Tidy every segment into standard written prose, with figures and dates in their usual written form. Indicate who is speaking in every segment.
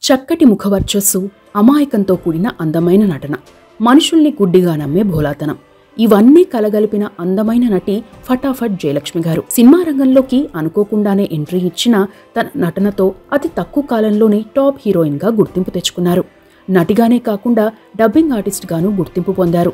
Speaker 1: చక్కటి ముఖవర్చస్సు, అమాయకంతో కూడిన అందమైన నటన, మనుషుల్ని గుడ్డిగా నమ్మే భోలాతనం, ఇవన్నీ కలగలిపిన అందమైన నటి ఫటాఫట్ జయలక్ష్మి గారు. సినిమా రంగంలోకి అనుకోకుండానే ఎంట్రీ ఇచ్చిన తన నటనతో అతి తక్కువ కాలంలోనే టాప్ హీరోయిన్ గా గుర్తింపు తెచ్చుకున్నారు. నటిగానే కాకుండా డబ్బింగ్ ఆర్టిస్ట్ గాను గుర్తింపు పొందారు.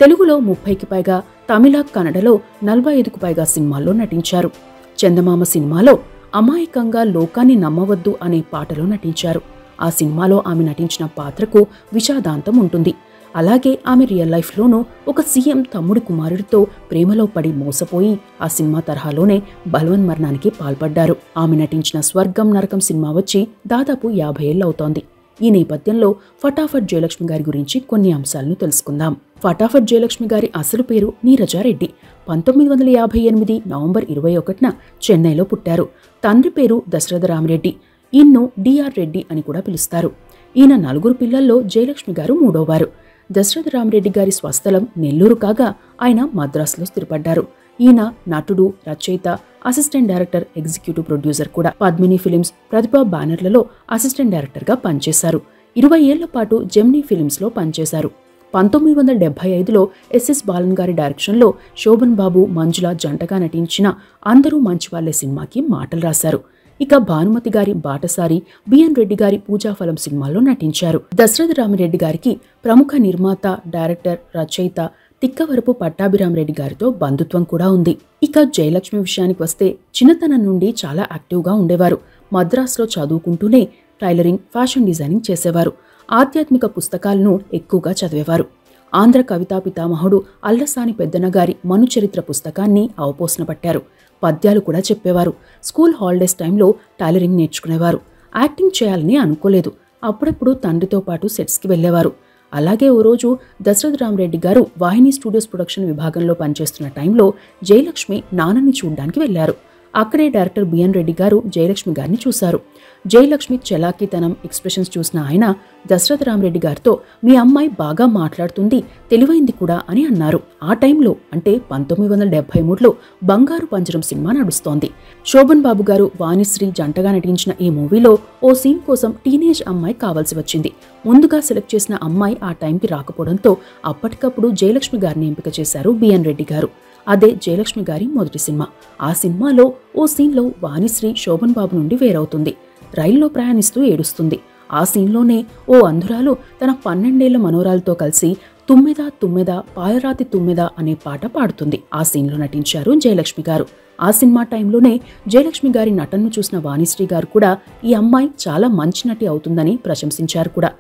Speaker 1: తెలుగులో 30కి పైగా, తమిళ, కన్నడలో 45కు పైగా సినిమాల్లో నటించారు. చందమామ సినిమాలో అమాయకంగా లోకాన్ని నమ్మవద్దు అనే పాటలో నటించారు. ఆ సినిమాలో ఆమె నటించిన పాత్రకు విషాదాంతం ఉంటుంది. అలాగే ఆమె రియల్ లైఫ్లోనూ ఒక సీఎం తమ్ముడి కుమారుడితో ప్రేమలో పడి మోసపోయి ఆ సినిమా తరహాలోనే బలవన్మరణానికి పాల్పడ్డారు. ఆమె నటించిన స్వర్గం నరకం సినిమా వచ్చి దాదాపు 50 ఏళ్ళు అవుతోంది. ఈ నేపథ్యంలో ఫటాఫట్ జయలక్ష్మి గారి గురించి కొన్ని అంశాలను తెలుసుకుందాం. ఫటాఫట్ జయలక్ష్మి గారి అసలు పేరు నీరజారెడ్డి. 1958 నవంబర్ 21న చెన్నైలో పుట్టారు. తండ్రి పేరు దశరథ రామిరెడ్డి. ఈయన్ను డిఆర్ రెడ్డి అని కూడా పిలుస్తారు. ఈయన 4 పిల్లల్లో జయలక్ష్మి గారు 3వవారు. దశరథ రామిరెడ్డి గారి స్వస్థలం నెల్లూరు కాగా ఆయన మద్రాసులో స్థిరపడ్డారు. ఈయన నటుడు, రచయిత, అసిస్టెంట్ డైరెక్టర్, ఎగ్జిక్యూటివ్ ప్రొడ్యూసర్ కూడా. పద్మిని ఫిలిమ్స్, ప్రతిభా బ్యానర్లలో అసిస్టెంట్ డైరెక్టర్గా పనిచేశారు. 20 ఏళ్ల పాటు జెమినీ ఫిలిమ్స్లో పనిచేశారు. 1975లో ఎస్ఎస్ బాలన్ గారి డైరెక్షన్లో శోభన్ బాబు, మంజుల జంటగా నటించిన అందరూ మంచివాళ్లే సినిమాకి మాటలు రాశారు. ఇక భానుమతి గారి బాటసారి, బిఎన్ రెడ్డి గారి పూజాఫలం సినిమాల్లో నటించారు. దశరథ రామిరెడ్డి గారికి ప్రముఖ నిర్మాత, డైరెక్టర్, రచయిత తిక్కవరపు పట్టాభిరామరెడ్డి గారితో బంధుత్వం కూడా ఉంది. ఇక జయలక్ష్మి విషయానికి వస్తే చిన్నతనం నుండి చాలా యాక్టివ్గా ఉండేవారు. మద్రాసులో చదువుకుంటూనే టైలరింగ్, ఫ్యాషన్ డిజైనింగ్ చేసేవారు. ఆధ్యాత్మిక పుస్తకాలను ఎక్కువగా చదివేవారు. ఆంధ్ర కవితా పితామహుడు అల్లసాని పెద్దన గారి మనుచరిత్ర పుస్తకాన్ని అవపోసన పట్టారు. పద్యాలు కూడా చెప్పేవారు. స్కూల్ హాలిడేస్ టైంలో టైలరింగ్ నేర్చుకునేవారు. యాక్టింగ్ చేయాలని అనుకోలేదు. అప్పుడప్పుడు తండ్రితో పాటు సెట్స్కి వెళ్లేవారు. అలాగే ఓ రోజు దశరథ రామిరెడ్డి గారు వాహిని స్టూడియోస్ ప్రొడక్షన్ విభాగంలో పనిచేస్తున్న టైంలో జయలక్ష్మి నాన్నని చూడ్డానికి వెళ్లారు. అక్కడే డైరెక్టర్ బిఎన్ రెడ్డి గారు జయలక్ష్మి గారిని చూశారు. జయలక్ష్మి చలాకీతనం, ఎక్స్ప్రెషన్స్ చూసిన ఆయన దశరథ రామిరెడ్డి గారితో మీ అమ్మాయి బాగా మాట్లాడుతుంది, తెలివైంది కూడా అని అన్నారు. ఆ టైంలో అంటే 1973లో బంగారు పంజరం సినిమా నడుస్తోంది. శోభన్ బాబు గారు, వాణిశ్రీ జంటగా నటించిన ఈ మూవీలో ఓ సీన్ కోసం టీనేజ్ అమ్మాయి కావాల్సి వచ్చింది. ముందుగా సెలెక్ట్ చేసిన అమ్మాయి ఆ టైంకి రాకపోవడంతో అప్పటికప్పుడు జయలక్ష్మి గారిని ఎంపిక చేశారు బిఎన్ రెడ్డి గారు. అదే జయలక్ష్మి గారి మొదటి సినిమా. ఆ సినిమాలో ఓ సీన్లో వాణిశ్రీ శోభన్ బాబు నుండి వేరవుతుంది. రైల్లో ప్రయాణిస్తూ ఏడుస్తుంది. ఆ సీన్లోనే ఓ అంధురాలు తన 12 ఏళ్ల మనోరాలతో కలిసి తుమ్మెద తుమ్మెద పాయరాతి తుమ్మెద అనే పాట పాడుతుంది. ఆ సీన్లో నటించారు జయలక్ష్మి గారు. ఆ సినిమా టైంలోనే జయలక్ష్మి గారి నటనను చూసిన వాణిశ్రీ గారు కూడా ఈ అమ్మాయి చాలా మంచి నటి అవుతుందని ప్రశంసించారు కూడా.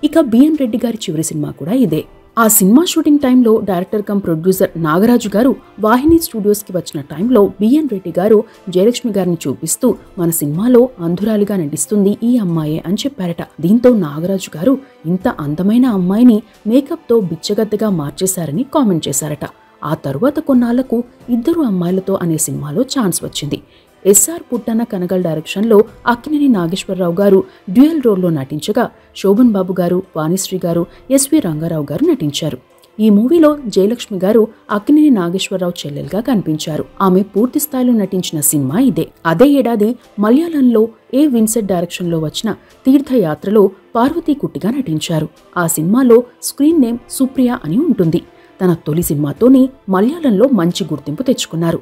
Speaker 1: ఇక బిఎన్ రెడ్డి గారి చివరి సినిమా కూడా ఇదే. ఆ సినిమా షూటింగ్ టైంలో డైరెక్టర్ కమ్ ప్రొడ్యూసర్ నాగరాజు గారు వాహిని స్టూడియోస్కి వచ్చిన టైంలో బిఎన్ రెడ్డి గారు జయలక్ష్మి గారిని చూపిస్తూ మన సినిమాలో అంధురాలిగా నటిస్తుంది ఈ అమ్మాయే అని చెప్పారట. దీంతో నాగరాజు గారు ఇంత అందమైన అమ్మాయిని మేకప్తో బిచ్చగత్తగా మార్చేశారని కామెంట్ చేశారట. ఆ తరువాత కొన్నాళ్లకు ఇద్దరు అమ్మాయిలతో అనే సినిమాలో ఛాన్స్ వచ్చింది. ఎస్ఆర్ పుట్టన్న కనగల్ డైరెక్షన్లో అక్కినేని నాగేశ్వరరావు గారు డ్యూయల్ రోల్లో నటించగా శోభన్ బాబు గారు, వాణిశ్రీ గారు, ఎస్వి రంగారావు గారు నటించారు. ఈ మూవీలో జయలక్ష్మి గారు అక్కినేని నాగేశ్వరరావు చెల్లెలుగా కనిపించారు. ఆమె పూర్తి స్థాయిలో నటించిన సినిమా ఇదే. అదే ఏడాది మలయాళంలో ఏ విన్సెంట్ డైరెక్షన్లో వచ్చిన తీర్థయాత్రలో పార్వతీ కుట్టిగా నటించారు. ఆ సినిమాలో స్క్రీన్ నేమ్ సుప్రియ అని ఉంటుంది. తన తొలి సినిమాతోనే మలయాళంలో మంచి గుర్తింపు తెచ్చుకున్నారు.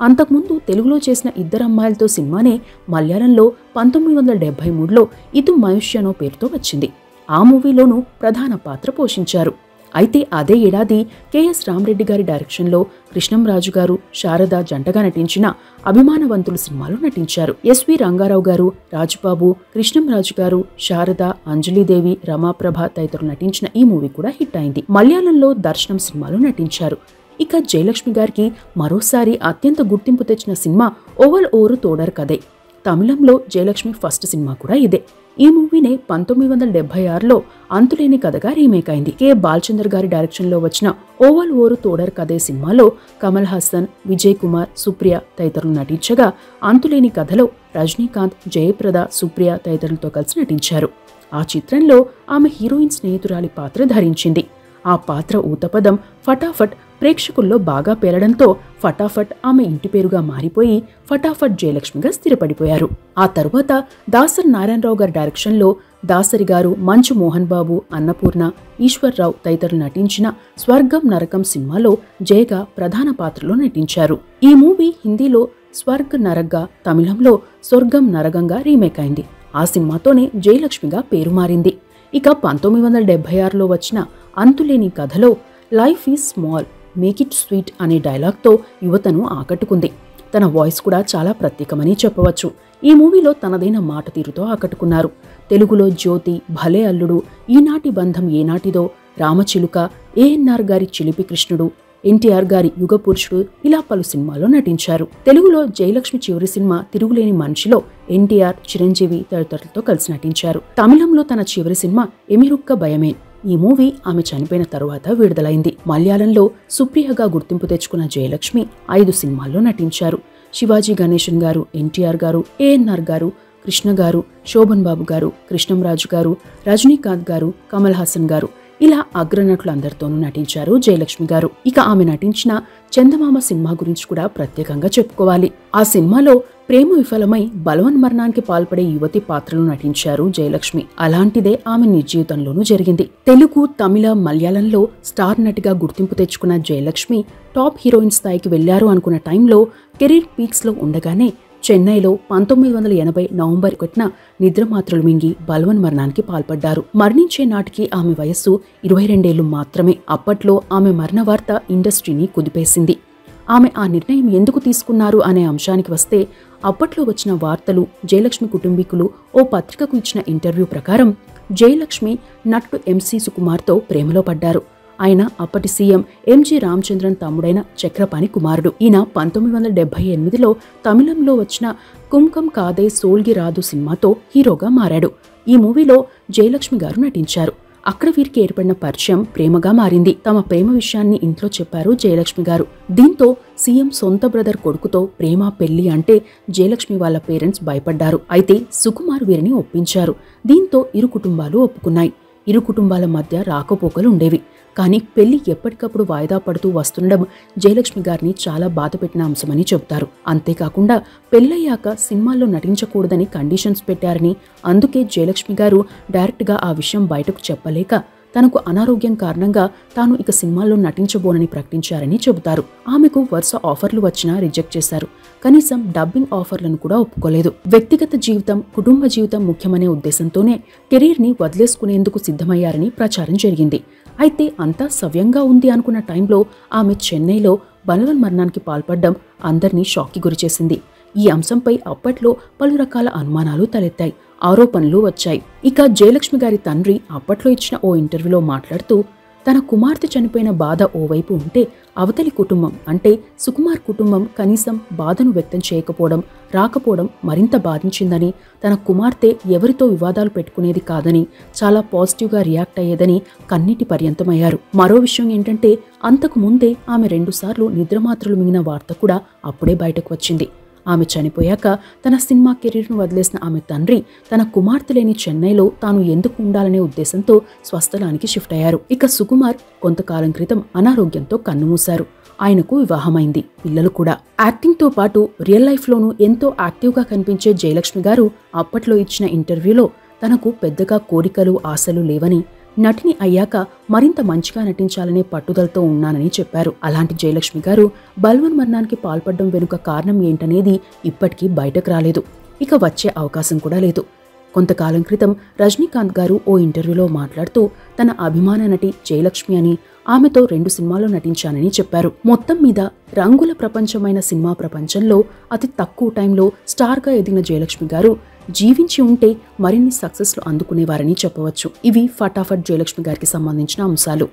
Speaker 1: అంతకుముందు తెలుగులో చేసిన ఇద్దరు అమ్మాయిలతో సినిమానే మలయాళంలో 1973లో ఇదు మయుష్యనో పేరుతో వచ్చింది. ఆ మూవీలోనూ ప్రధాన పాత్ర పోషించారు. అయితే అదే ఏడాది కెఎస్ రామరెడ్డి గారి డైరెక్షన్లో కృష్ణంరాజు గారు, శారద జంటగా నటించిన అభిమానవంతులు సినిమాలో నటించారు. ఎస్వి రంగారావు గారు, రాజుబాబు, కృష్ణంరాజు గారు, శారద, అంజలీదేవి, రమాప్రభ తదితరులు నటించిన ఈ మూవీ కూడా హిట్ అయింది. మలయాళంలో దర్శనం సినిమాలో నటించారు. ఇక జయలక్ష్మి గారికి మరోసారి అత్యంత గుర్తింపు తెచ్చిన సినిమా ఓవల్ ఓరు తోడర్ కదే. తమిళంలో జయలక్ష్మి ఫస్ట్ సినిమా కూడా ఇదే. ఈ మూవీనే 1976లో అంతులేని కథగా రీమేక్ అయింది. కె బాలచందర్ గారి డైరెక్షన్లో వచ్చిన ఓవల్ ఓరు తోడర్ కదే సినిమాలో కమల్ హాసన్, విజయ్ కుమార్, సుప్రియ తదితరులు నటించగా అంతులేని కథలో రజనీకాంత్, జయప్రద, సుప్రియ తదితరులతో కలిసి నటించారు. ఆ చిత్రంలో ఆమె హీరోయిన్ స్నేహితురాలి పాత్ర ధరించింది. ఆ పాత్ర ఊతపదం ఫటాఫట్ ప్రేక్షకుల్లో బాగా పేలడంతో ఫటాఫట్ ఆమె ఇంటి పేరుగా మారిపోయి ఫటాఫట్ జయలక్ష్మిగా స్థిరపడిపోయారు. ఆ తరువాత దాసరి నారాయణరావు గారి డైరెక్షన్లో దాసరి గారు, మంచు మోహన్ బాబు, అన్నపూర్ణ, ఈశ్వర్రావు తదితరులు నటించిన స్వర్గం నరకం సినిమాలో జయగా ప్రధాన పాత్రలో నటించారు. ఈ మూవీ హిందీలో స్వర్గ్ నరగ్గా, తమిళంలో స్వర్గం నరగంగా రీమేక్ అయింది. ఆ సినిమాతోనే జయలక్ష్మిగా పేరు మారింది. ఇక 1976లో వచ్చిన అంతులేని కథలో life is small make it sweet అనే డైలాగ్తో యువతను ఆకట్టుకుంది. తన వాయిస్ కూడా చాలా ప్రత్యేకమని చెప్పవచ్చు. ఈ మూవీలో తనదైన మాట తీరుతో ఆకట్టుకున్నారు. తెలుగులో జ్యోతి, భలే అల్లుడు, ఈనాటి బంధం ఏనాటిదో, రామచిలుక, ఏఎన్ఆర్ గారి చిలిపి కృష్ణుడు, ఎన్టీఆర్ గారి యుగ పురుషుడు ఇలా పలు సినిమాల్లో నటించారు. తెలుగులో జయలక్ష్మి చివరి సినిమా తిరుగులేని మనిషిలో ఎన్టీఆర్, చిరంజీవి తదితరులతో కలిసి నటించారు. తమిళంలో తన చివరి సినిమా ఎమిరుక్క భయమేన్. ఈ మూవీ ఆమె చనిపోయిన తరువాత విడుదలైంది. మలయాళంలో సుప్రియగా గుర్తింపు తెచ్చుకున్న జయలక్ష్మి 5 సినిమాల్లో నటించారు. శివాజీ గణేశన్ గారు, ఎన్టీఆర్ గారు, ఏఎన్ఆర్ గారు, కృష్ణ గారు, శోభన్ బాబు గారు, కృష్ణంరాజు గారు, రజనీకాంత్ గారు, కమల్ హాసన్ గారు ఇలా అగ్రనటులందరితోనూ నటించారు జయలక్ష్మి గారు. ఇక ఆమె నటించిన చందమామ సినిమా గురించి కూడా ప్రత్యేకంగా చెప్పుకోవాలి. ఆ సినిమాలో ప్రేమ విఫలమై బలవన్మరణానికి పాల్పడే యువతి పాత్రలు నటించారు జయలక్ష్మి. అలాంటిదే ఆమె నిజ జీవితంలోనూ జరిగింది. తెలుగు, తమిళ, మలయాళంలో స్టార్ నటిగా గుర్తింపు తెచ్చుకున్న జయలక్ష్మి టాప్ హీరోయిన్ స్థాయికి వెళ్లారు అనుకున్న టైంలో కెరీర్ పీక్స్ లో ఉండగానే చెన్నైలో 1980 నవంబర్ 1న నిద్రమాత్రలు మింగి బలవన్మరణానికి పాల్పడ్డారు. మరణించే నాటికి ఆమె వయస్సు 22 ఏళ్లు మాత్రమే. అప్పట్లో ఆమె మరణ వార్త ఇండస్ట్రీని కుదిపేసింది. ఆమె ఆ నిర్ణయం ఎందుకు తీసుకున్నారు అనే అంశానికి వస్తే, అప్పట్లో వచ్చిన వార్తలు, జయలక్ష్మి కుటుంబీకులు ఓ పత్రికకు ఇచ్చిన ఇంటర్వ్యూ ప్రకారం జయలక్ష్మి నటుడు ఎంసీ సుకుమార్తో ప్రేమలో పడ్డారు. ఆయన అప్పటి సీఎం ఎంజి రామచంద్రన్ తమ్ముడైన చక్రపాణి కుమారుడు. ఈయన 1978లో తమిళంలో వచ్చిన కుంకం కాదే సోల్గి రాదు సినిమాతో హీరోగా మారాడు. ఈ మూవీలో జయలక్ష్మి గారు నటించారు. అక్కడ వీరికి ఏర్పడిన పరిచయం ప్రేమగా మారింది. తమ ప్రేమ విషయాన్ని ఇంట్లో చెప్పారు జయలక్ష్మి గారు. దీంతో సీఎం సొంత బ్రదర్ కొడుకుతో ప్రేమ పెళ్లి అంటే జయలక్ష్మి వాళ్ళ పేరెంట్స్ భయపడ్డారు. అయితే సుకుమార్ వీరిని ఒప్పించారు. దీంతో ఇరు కుటుంబాలు ఒప్పుకున్నాయి. ఇరు కుటుంబాల మధ్య రాకపోకలు ఉండేవి. కానీ పెళ్లి ఎప్పటికప్పుడు వాయిదా పడుతూ వస్తుండడం జయలక్ష్మి గారిని చాలా బాధపెట్టిన అంశమని చెబుతారు. అంతేకాకుండా పెళ్లయ్యాక సినిమాల్లో నటించకూడదని కండిషన్స్ పెట్టారని, అందుకే జయలక్ష్మి గారు డైరెక్ట్గా ఆ విషయం బయటకు చెప్పలేక తనకు అనారోగ్యం కారణంగా తాను ఇక సినిమాల్లో నటించబోనని ప్రకటించారని చెబుతారు. ఆమెకు వరుస ఆఫర్లు వచ్చినా రిజెక్ట్ చేశారు. కనీసం డబ్బింగ్ ఆఫర్లను కూడా ఒప్పుకోలేదు. వ్యక్తిగత జీవితం, కుటుంబ జీవితం ముఖ్యమనే ఉద్దేశంతోనే కెరీర్ని వదిలేసుకునేందుకు సిద్ధమయ్యారని ప్రచారం జరిగింది. అయితే అంతా సవ్యంగా ఉంది అనుకున్న టైంలో ఆమె చెన్నైలో బలవన్మరణానికి పాల్పడడం అందరినీ షాక్కి గురిచేసింది. ఈ అంశంపై అప్పట్లో పలు రకాల అనుమానాలు తలెత్తాయి, ఆరోపణలు వచ్చాయి. ఇక జయలక్ష్మి గారి తండ్రి అప్పట్లో ఇచ్చిన ఓ ఇంటర్వ్యూలో మాట్లాడుతూ, తన కుమార్తె చనిపోయిన బాధ ఓవైపు ఉంటే అవతలి కుటుంబం అంటే సుకుమార్ కుటుంబం కనీసం బాధను వ్యక్తం చేయకపోవడం, రాకపోవడం మరింత బాధించిందని, తన కుమార్తె ఎవరితో వివాదాలు పెట్టుకునేది కాదని, చాలా పాజిటివ్గా రియాక్ట్ అయ్యేదని కన్నీటి పర్యంతమయ్యారు. మరో విషయం ఏంటంటే, అంతకు ముందే ఆమె 2 సార్లు నిద్రమాత్రలు మింగిన వార్త కూడా అప్పుడే బయటకు వచ్చింది. ఆమె చనిపోయాక తన సినిమా కెరీర్ను వదిలేసిన ఆమె తండ్రి తన కుమార్తె లేని చెన్నైలో తాను ఎందుకు ఉండాలనే ఉద్దేశంతో స్వస్థలానికి షిఫ్ట్ అయ్యారు. ఇక సుకుమార్ కొంతకాలం క్రితం అనారోగ్యంతో కన్నుమూశారు. ఆయనకు వివాహమైంది, పిల్లలు కూడా. యాక్టింగ్తో పాటు రియల్ లైఫ్లోనూ ఎంతో యాక్టివ్గా కనిపించే జయలక్ష్మి గారు అప్పట్లో ఇచ్చిన ఇంటర్వ్యూలో తనకు పెద్దగా కోరికలు, ఆశలు లేవని, నటిని అయ్యాక మరింత మంచిగా నటించాలనే పట్టుదలతో ఉన్నానని చెప్పారు. అలాంటి జయలక్ష్మి గారు బలవన్మరణానికి పాల్పడడం వెనుక కారణం ఏంటనేది ఇప్పటికీ బయటకు రాలేదు. ఇక వచ్చే అవకాశం కూడా లేదు. కొంతకాలం క్రితం రజనీకాంత్ గారు ఓ ఇంటర్వ్యూలో మాట్లాడుతూ తన అభిమాన నటి జయలక్ష్మి అని, ఆమెతో 2 సినిమాల్లో నటించానని చెప్పారు. మొత్తం మీద రంగుల ప్రపంచమైన సినిమా ప్రపంచంలో అతి తక్కువ టైంలో స్టార్గా ఎదిగిన జయలక్ష్మి గారు జీవించి ఉంటే మరిన్ని సక్సెస్లు అందుకునేవారని చెప్పవచ్చు. ఇవి ఫటాఫట్ జయలక్ష్మి గారికి సంబంధించిన అంశాలు.